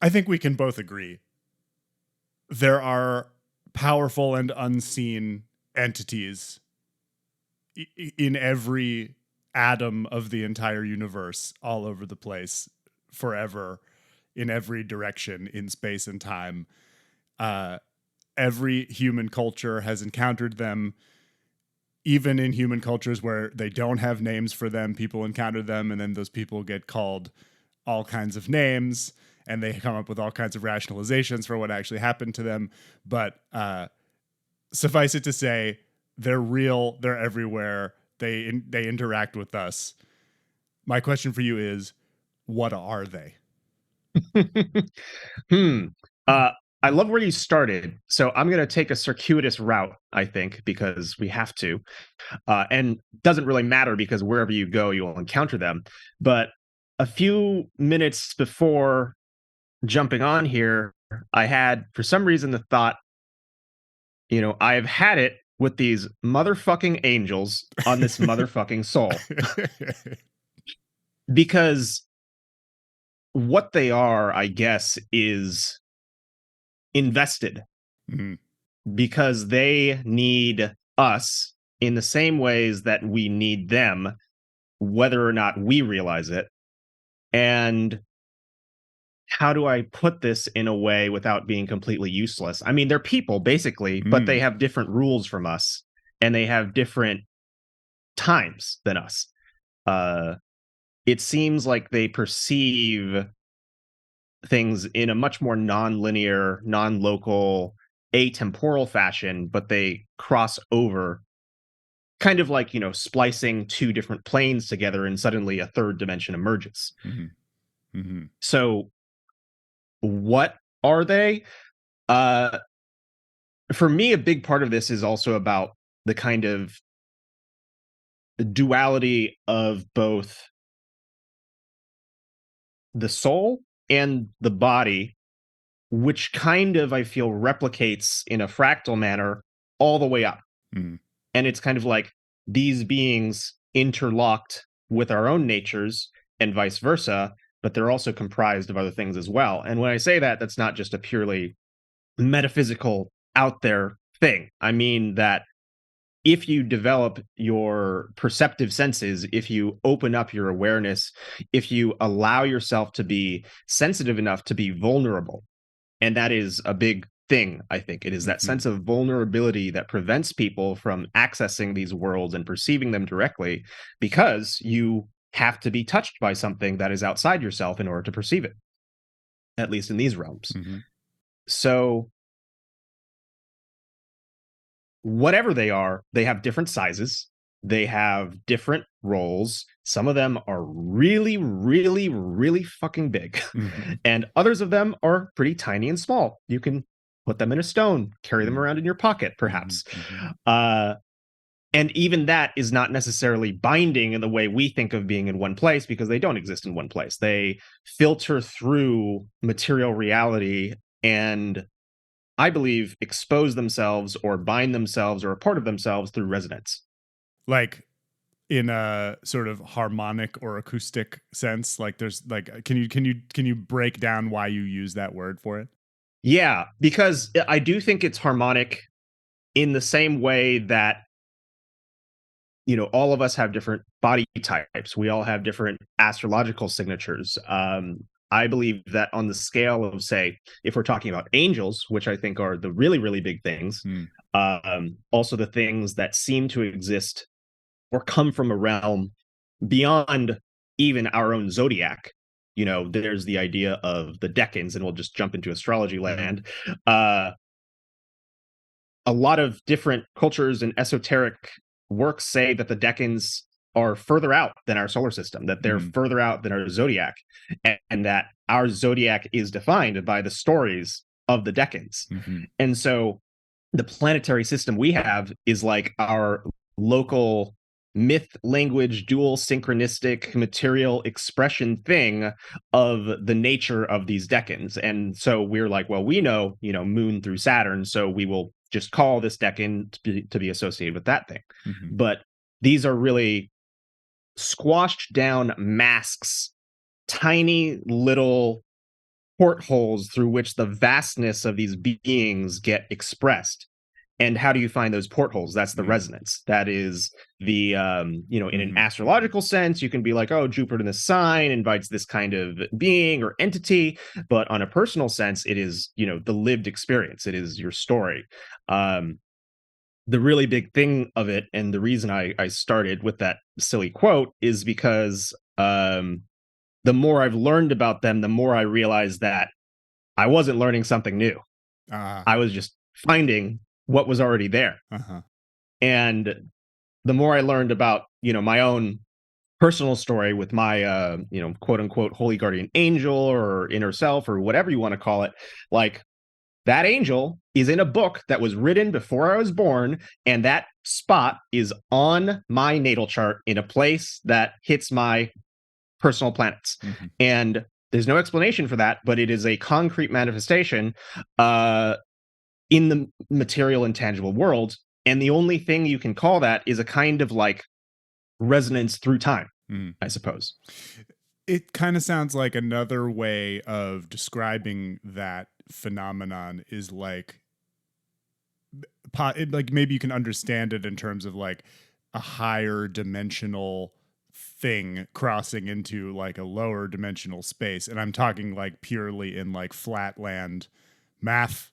I think we can both agree there are powerful and unseen entities in every atom of the entire universe, all over the place, forever, in every direction, in space and time. Every human culture has encountered them. Even in human cultures where they don't have names for them, people encounter them, and then those people get called all kinds of names, and they come up with all kinds of rationalizations for what actually happened to them. But suffice it to say, they're real. They're everywhere. They interact with us. My question for you is, what are they? Hmm. I love where you started. So I'm going to take a circuitous route, I think, because we have to. And doesn't really matter because wherever you go, you'll encounter them. But a few minutes before jumping on here, I had, for some reason, the thought, I've had it with these motherfucking angels on this motherfucking soul. Because what they are, I guess, is invested Mhm. because they need us in the same ways that we need them, whether or not we realize it. And how do I put this in a way without being completely useless? I mean, they're people basically, but they Mm. have different rules from us and they have different times than us. Uh, it seems like they perceive things in a much more non-linear, non-local, atemporal fashion, but they cross over kind of like, splicing two different planes together and suddenly a third dimension emerges. Mhm. Mhm. So what are they? Uh for me, a big part of this is also about the kind of duality of both the soul and the body, which kind of I feel replicates in a fractal manner all the way up. Mhm. And it's kind of like these beings interlocked with our own natures and vice versa, but they're also comprised of other things as well. And when I say that, that's not just a purely metaphysical out there thing. I mean that if you develop your perceptive senses, if you open up your awareness, if you allow yourself to be sensitive enough to be vulnerable, and that is a big thing, I think. It is that Mhm. sense of vulnerability that prevents people from accessing these worlds and perceiving them directly because you have to be touched by something that is outside yourself in order to perceive it, at least in these realms. Mhm. So, whatever they have different sizes, they have different roles. Some of them are really, really, really fucking big, Mhm. and others of them are pretty tiny and small. You can put them in a stone, carry them Mhm. around in your pocket, Mhm. perhaps. Mhm. Uh, and even that is not necessarily binding in the way we think of being in one place because they don't exist in one place. They filter through material reality and I believe, expose themselves or bind themselves or a part of themselves through resonance. Like in a sort of harmonic or acoustic sense, like there's like can you break down why you use that word for it? Yeah, because I do think it's harmonic in the same way that, all of us have different body types. We all have different astrological signatures. I believe that on the scale of, say, if we're talking about angels, which I think are the really, really big things, Mm. also the things that seem to exist or come from a realm beyond even our own zodiac. There's the idea of the decans, and we'll just jump into astrology Mhm. land. Uh, a lot of different cultures and esoteric works say that the decans are further out than our solar system, that they're Mhm. further out than our zodiac, and that our zodiac is defined by the stories of the decans. Mhm. And so the planetary system we have is like our local myth language dual synchronistic material expression thing of the nature of these decans. And so we're like, well, we know, moon through Saturn, so we will just call this decan to be associated with that thing. Mhm. But these are really squashed down masks, tiny little portholes through which the vastness of these beings get expressed. And how do you find those portholes? That's the resonance. That is the, in an astrological sense, you can be like, oh, Jupiter in the sign invites this kind of being or entity. But on a personal sense, it is, the lived experience. It is your story. The really big thing of it, and the reason I started with that silly quote, is because the more I've learned about them, the more I realized that I wasn't learning something new. I was just finding what was already there. And the more I learned about, my own personal story with my, quote unquote, holy guardian angel or inner self or whatever you want to call it, like that angel is in a book that was written before I was born. And that spot is on my natal chart in a place that hits my personal planets. And there's no explanation for that, but it is a concrete manifestation in the material and tangible world. And the only thing you can call that is a kind of like resonance through time, I suppose. It kind of sounds like another way of describing that phenomenon is like maybe you can understand it in terms of like a higher dimensional thing crossing into like a lower dimensional space. And I'm talking like purely in like flatland math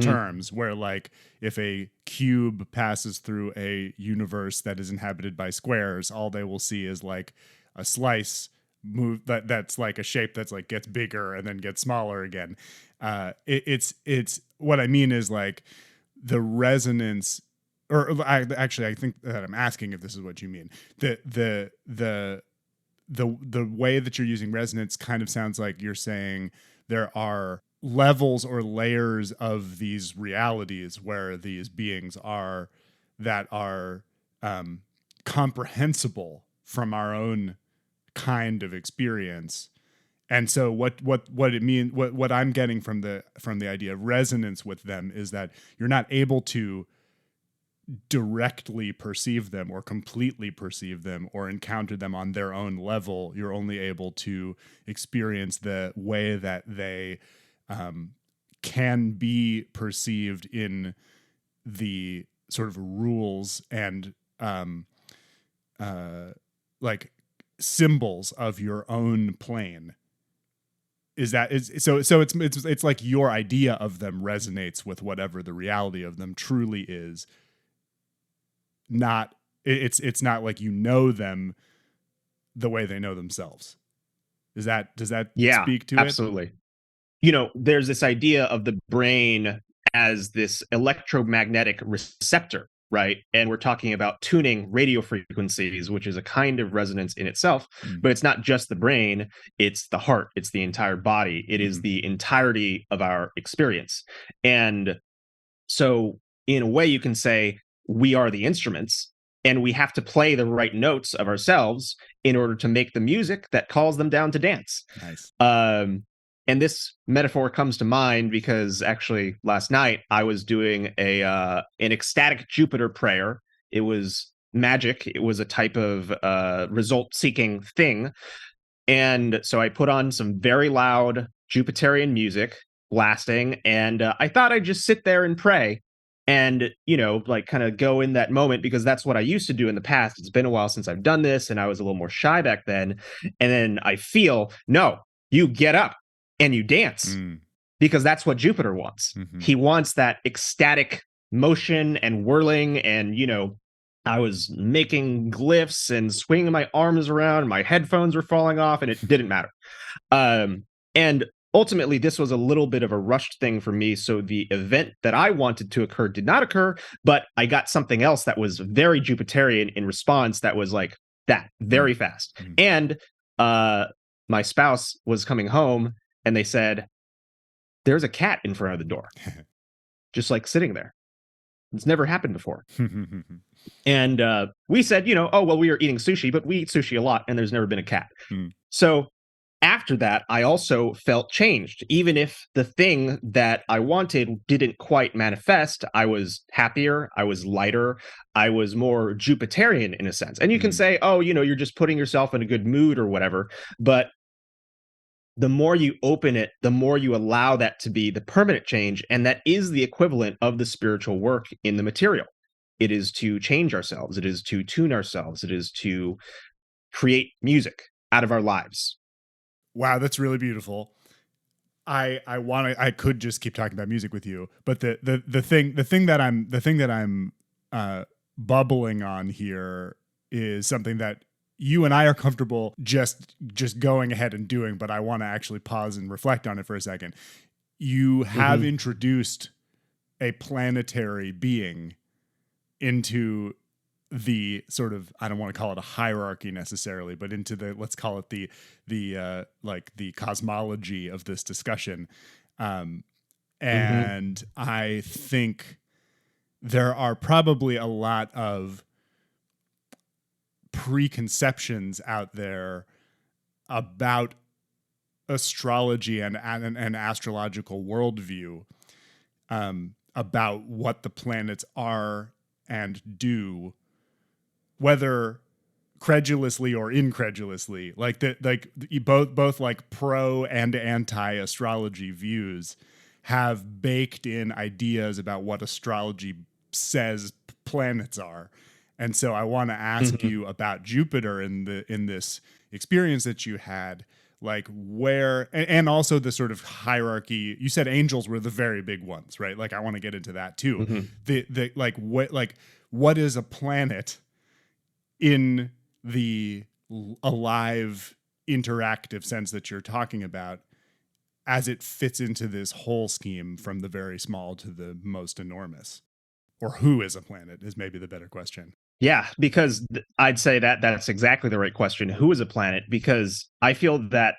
terms, where like if a cube passes through a universe that is inhabited by squares, all they will see is like a slice move that's like a shape that's like gets bigger and then gets smaller again. It's what I mean is like the resonance, or I think that I'm asking if this is what you mean. The way that you're using resonance kind of sounds like you're saying there are levels or layers of these realities where these beings are that are comprehensible from our own kind of experience. And so what it means, what I'm getting from the idea of resonance with them is that you're not able to directly perceive them or completely perceive them or encounter them on their own level. You're only able to experience the way that they can be perceived in the sort of rules and like symbols of your own plane. It's like your idea of them resonates with whatever the reality of them truly is. It's not like them the way they know themselves. Does that speak to it? Absolutely. There's this idea of the brain as this electromagnetic receptor, right? And we're talking about tuning radio frequencies, which is a kind of resonance in itself, but it's not just the brain, it's the heart, it's the entire body, it is the entirety of our experience. And so in a way you can say we are the instruments, and we have to play the right notes of ourselves in order to make the music that calls them down to dance. Nice. And this metaphor comes to mind because actually last night I was doing an ecstatic Jupiter prayer. It was magic. It was a type of result-seeking thing. And so I put on some very loud Jupiterian music blasting, and I thought I'd just sit there and pray and, like kind of go in that moment, because that's what I used to do in the past. It's been a while since I've done this, and I was a little more shy back then. And then I feel, no, you get up and you dance, because that's what Jupiter wants. He wants that ecstatic motion and whirling. And, I was making glyphs and swinging my arms around. My headphones were falling off, and it didn't matter. And ultimately, this was a little bit of a rushed thing for me. So the event that I wanted to occur did not occur, but I got something else that was very Jupiterian in response that was like that, very fast. And my spouse was coming home, and they said, there's a cat in front of the door, just like sitting there. It's never happened before. And we said, we are eating sushi, but we eat sushi a lot, and there's never been a cat. So after that, I also felt changed. Even if the thing that I wanted didn't quite manifest, I was happier, I was lighter, I was more Jupiterian in a sense. And you can say, you're just putting yourself in a good mood or whatever, but the more you open it, the more you allow that to be the permanent change. And that is the equivalent of the spiritual work in the material. It is to change ourselves, it is to tune ourselves, it is to create music out of our lives. Wow, that's really beautiful. I could just keep talking about music with you, but the thing that I'm bubbling on here is something that you and I are comfortable just going ahead and doing, but I want to actually pause and reflect on it for a second. You have introduced a planetary being into the sort of, I don't want to call it a hierarchy necessarily, but into the, let's call it the like the cosmology of this discussion. And I think there are probably a lot of preconceptions out there about astrology and an astrological worldview, about what the planets are and do, whether credulously or incredulously, both like pro and anti astrology views have baked in ideas about what astrology says planets are. And so I want to ask you about Jupiter in this experience that you had, like where, and also the sort of hierarchy. You said angels were the very big ones, right? Like I want to get into that too. What is a planet in the alive, interactive sense that you're talking about, as it fits into this whole scheme from the very small to the most enormous? Or who is a planet is maybe the better question. Yeah, because I'd say that that's exactly the right question. Who is a planet? Because I feel that,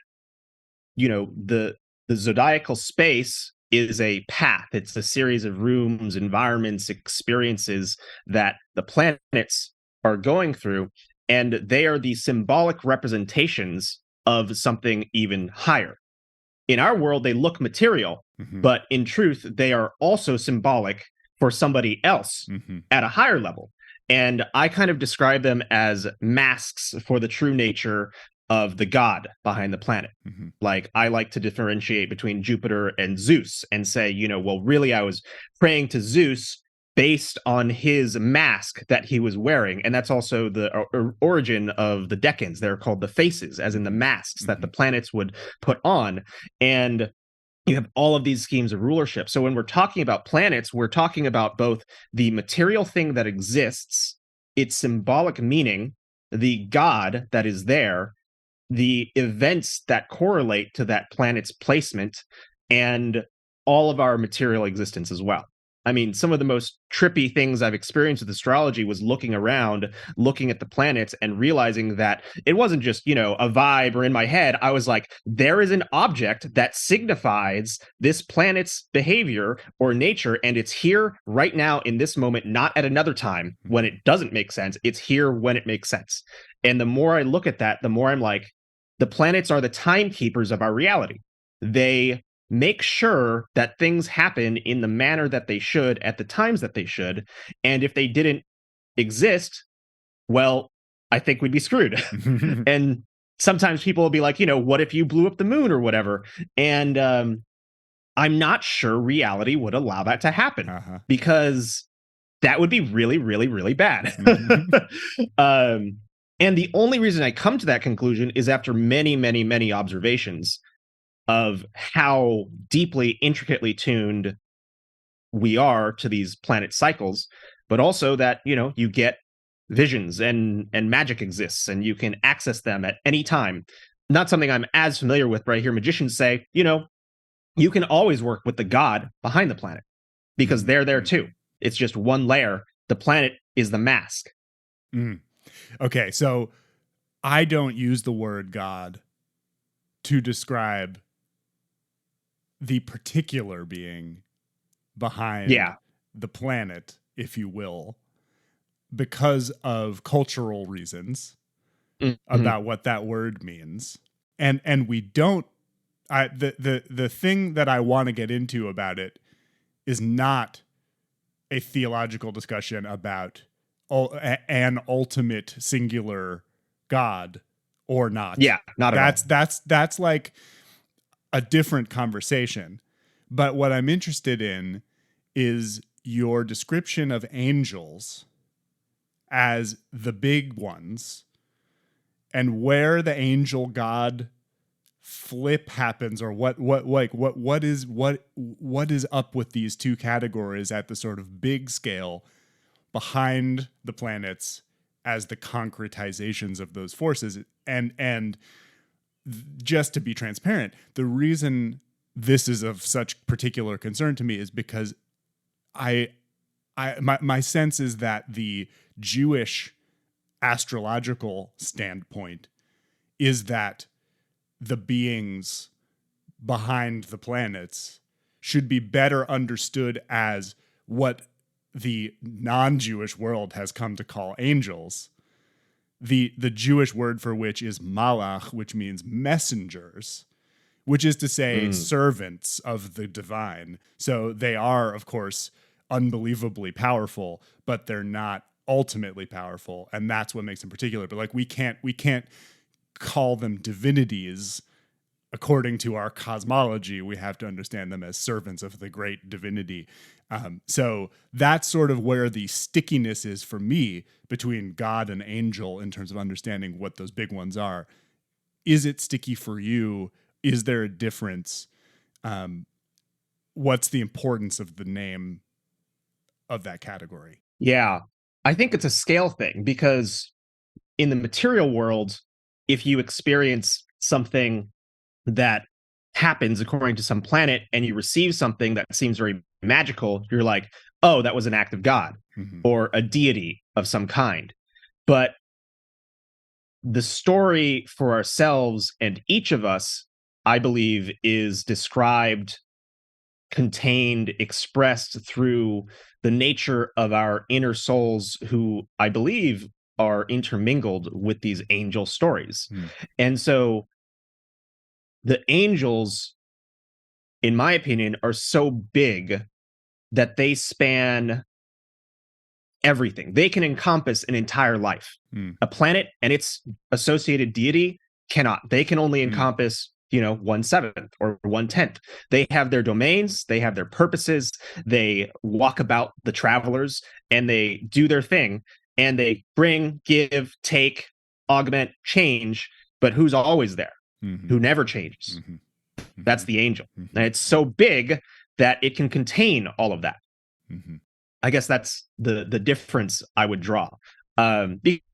you know, the zodiacal space is a path. It's a series of rooms, environments, experiences that the planets are going through, and they are the symbolic representations of something even higher. In our world, they look material, but in truth, they are also symbolic for somebody else at a higher level. And I kind of describe them as masks for the true nature of the god behind the planet. Like I like to differentiate between Jupiter and Zeus and say, you know, well, really, I was praying to Zeus based on his mask that he was wearing. And that's also the origin of the decans. They're called the faces, as in the masks that the planets would put on. And you have all of these schemes of rulership. So when we're talking about planets, we're talking about both the material thing that exists, its symbolic meaning, the god that is there, the events that correlate to that planet's placement, and all of our material existence as well. I mean, some of the most trippy things I've experienced with astrology was looking around, looking at the planets and realizing that it wasn't just, you know, a vibe or in my head. I was like, there is an object that signifies this planet's behavior or nature, and it's here right now in this moment, not at another time when it doesn't make sense. It's here when it makes sense. And the more I look at that, the more I'm like, the planets are the timekeepers of our reality. They make sure that things happen in the manner that they should at the times that they should. And if they didn't exist, well, I think we'd be screwed. And sometimes people will be like, you know, what if you blew up the moon or whatever? And I'm not sure reality would allow that to happen because that would be really, really, really bad. And the only reason I come to that conclusion is after many, many, many observations of how deeply, intricately tuned we are to these planet cycles, but also that, you know, you get visions and magic exists and you can access them at any time. Not something I'm as familiar with, but I hear magicians say, you know, you can always work with the god behind the planet because they're there too. It's just one layer. The planet is the mask. Okay, so I don't use the word God to describe the particular being behind the planet, if you will, because of cultural reasons about what that word means. And we don't, the thing that I want to get into about it is not a theological discussion about an ultimate singular God or not. Yeah, not at all. That's like a different conversation. But what I'm interested in is your description of angels as the big ones, and where the angel god flip happens, or what is up with these two categories at the sort of big scale behind the planets as the concretizations of those forces. And just to be transparent, the reason this is of such particular concern to me is because my sense is that the Jewish astrological standpoint is that the beings behind the planets should be better understood as what the non-Jewish world has come to call angels. The Jewish word for which is malach, which means messengers, which is to say servants of the divine. So they are, of course, unbelievably powerful, but they're not ultimately powerful, and that's what makes them particular. But like we can't call them divinities according to our cosmology. We have to understand them as servants of the great divinity. So that's sort of where the stickiness is for me between God and angel in terms of understanding what those big ones are. Is it sticky for you? Is there a difference? What's the importance of the name of that category? Yeah, I think it's a scale thing, because in the material world, if you experience something that happens according to some planet and you receive something that seems very magical, you're like, oh, that was an act of God or a deity of some kind. But the story for ourselves and each of us, I believe, is described, contained, expressed through the nature of our inner souls, who I believe are intermingled with these angel stories. And so the angels, in my opinion, are so big that they span everything. They can encompass an entire life. A planet and its associated deity cannot. They can only encompass 1/7 or 1/10. They have their domains, they have their purposes, they walk about the travelers, and they do their thing, and they bring, give, take, augment, change. But who's always there? Who never changes? That's the angel. And it's so big that it can contain all of that. I guess that's the difference I would draw.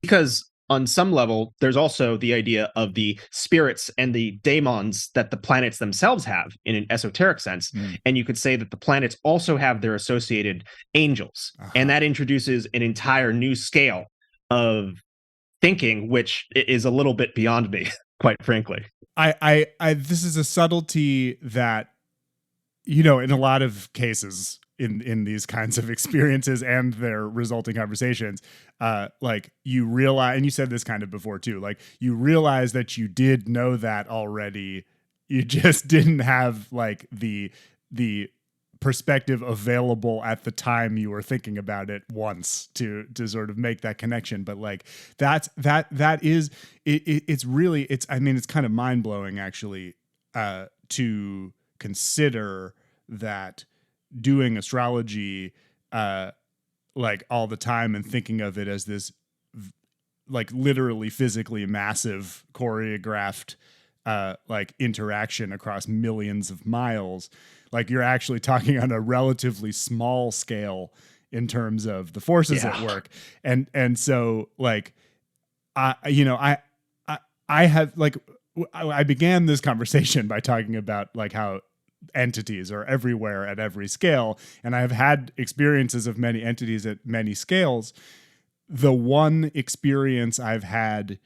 Because on some level, there's also the idea of the spirits and the daemons that the planets themselves have in an esoteric sense. And you could say that the planets also have their associated angels. And that introduces an entire new scale of thinking, which is a little bit beyond me, quite frankly. I this is a subtlety that, in a lot of cases in these kinds of experiences and their resulting conversations, like you realize, and you said this kind of before too, like you realize that you did know that already. You just didn't have like the perspective available at the time you were thinking about it once to sort of make that connection. But like that is it's really, I mean, it's kind of mind blowing actually, to consider that doing astrology like all the time and thinking of it as this like literally physically massive choreographed like interaction across millions of miles. Like you're actually talking on a relatively small scale in terms of the forces at work. And so like I have like I began this conversation by talking about like how entities are everywhere at every scale, and I've had experiences of many entities at many scales. The one experience I've had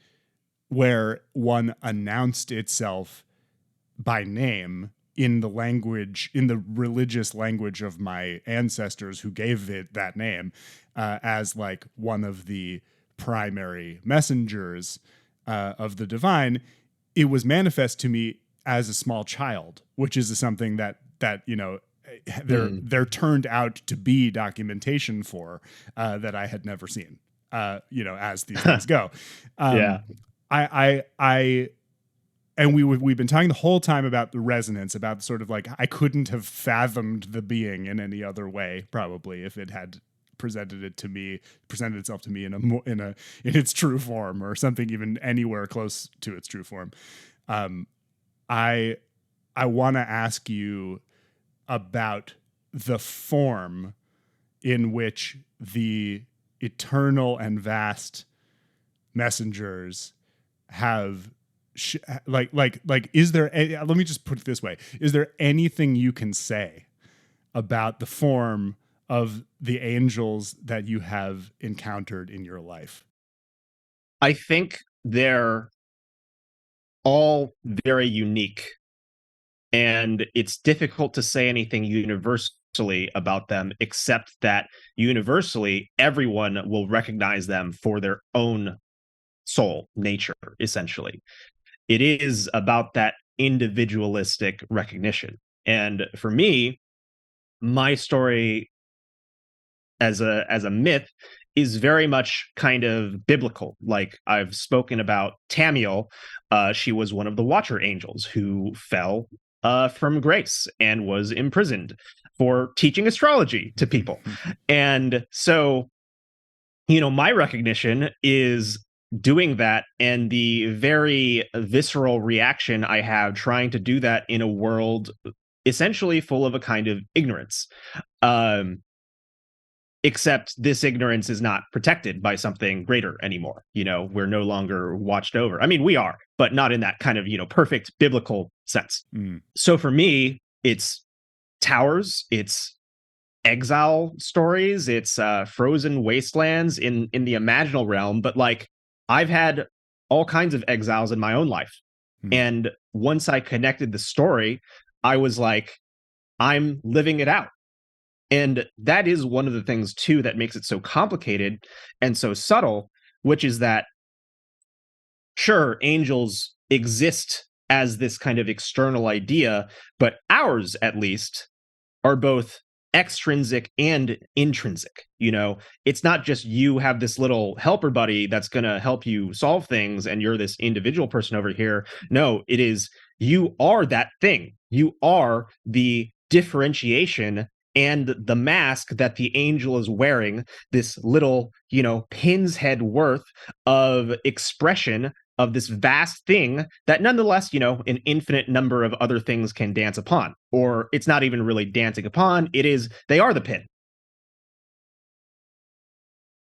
where one announced itself by name in the language, in the religious language of my ancestors who gave it that name, as like one of the primary messengers of the divine, it was manifest to me as a small child, which is something that there turned out to be documentation for that I had never seen. As these things go. I and we've been talking the whole time about the resonance, about sort of like, I couldn't have fathomed the being in any other way, probably, if it had presented itself to me in its true form, or something even anywhere close to its true form. I want to ask you about the form in which the eternal and vast messengers have is there let me just put it this way, is there anything you can say about the form of the angels that you have encountered in your life? I think they're all very unique, and it's difficult to say anything universally about them, except that universally everyone will recognize them for their own soul nature. Essentially, it is about that individualistic recognition. And for me, my story as a myth is very much kind of biblical. Like, I've spoken about Tamiel. She was one of the Watcher angels who fell from grace and was imprisoned for teaching astrology to people. And so, my recognition is doing that, and the very visceral reaction I have trying to do that in a world essentially full of a kind of ignorance. Except this ignorance is not protected by something greater anymore. We're no longer watched over. I mean, we are, but not in that kind of, perfect biblical sense. So for me, it's towers, it's exile stories, it's frozen wastelands in the imaginal realm. But like, I've had all kinds of exiles in my own life. And once I connected the story, I was like, I'm living it out. And that is one of the things, too, that makes it so complicated and so subtle, which is that, sure, angels exist as this kind of external idea, but ours, at least, are both extrinsic and intrinsic. It's not just you have this little helper buddy that's going to help you solve things and you're this individual person over here. No, it is, you are that thing. You are the differentiation and the mask that the angel is wearing, this little, pin's head worth of expression of this vast thing that nonetheless, an infinite number of other things can dance upon. Or it's not even really dancing upon, they are the pin.